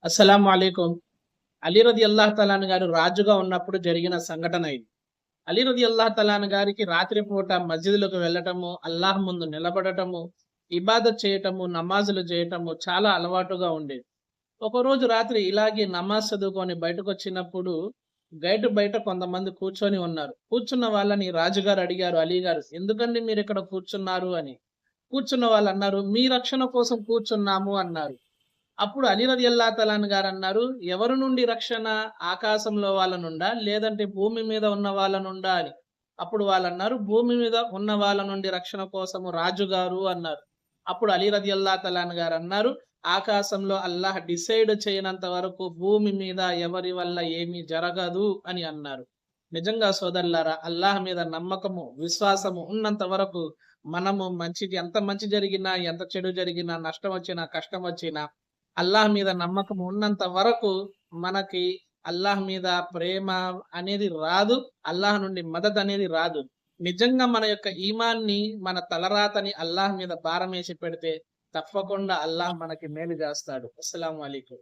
అస్సలాము అలైకుం. అలీ రదియల్లాహు తఆలా గారు రాజుగా ఉన్నప్పుడు జరిగిన సంఘటన ఇది. అలీ రదియల్లాహు తఆలా గారికి రాత్రిపూట మస్జిద్‌లోకి వెళ్ళటము, అల్లాహ్ ముందు నిలబడటము, ఇబాదత్ చేయటము, నమాజులు చేయటము చాలా అలవాటుగా ఉండేది. ఒకరోజు రాత్రి ఇలాగే నమాజ్ చదువుకొని బయటకొచ్చినప్పుడు గేటు బయట కొంతమంది కూర్చొని ఉన్నారు. కూర్చున్న వాళ్ళని రాజుగారు అడిగారు అలీ గారు, "ఎందుకండి మీరిక్కడ కూర్చున్నారు?" అని. కూర్చున్న వాళ్ళన్నారు, "మీ రక్షణ కోసం కూర్చున్నాము" అన్నారు. అప్పుడు అలీ రలియల్లాహు తఆలా గారన్నారు, "ఎవరి నుండి రక్షణ? ఆకాశంలో వాళ్ళ నుండా? లేదంటే భూమి మీద ఉన్న వాళ్ళ నుండా?" అని. అప్పుడు వాళ్ళన్నారు, "భూమి మీద ఉన్న వాళ్ళ నుండి రక్షణ కోసము రాజుగారు" అన్నారు. అప్పుడు అలీ రలియల్లాహు తఆలా గారన్నారు, "ఆకాశంలో అల్లాహ్ డిసైడ్ చేయనంత వరకు భూమి మీద ఎవరి వల్ల ఏమీ జరగదు" అని అన్నారు. నిజంగా సోదరులారా, అల్లాహ్ మీద నమ్మకము, విశ్వాసము ఉన్నంత వరకు మనము ఎంత మంచి జరిగినా, ఎంత చెడు జరిగినా, నష్టం వచ్చినా, కష్టం వచ్చినా అల్లాహ్ మీద నమ్మకం ఉన్నంత వరకు మనకి అల్లాహ్ మీద ప్రేమ అనేది రాదు. అల్లాహ్ నుండి మదద్ అనేది రాదు. నిజంగా మన యొక్క ఈమాన్ని, మన తలరాతని అల్లాహ్ మీద భారమేసి పెడితే తప్పకుండా అల్లాహ్ మనకి మేలు చేస్తాడు. అస్సలాము అలైకుం.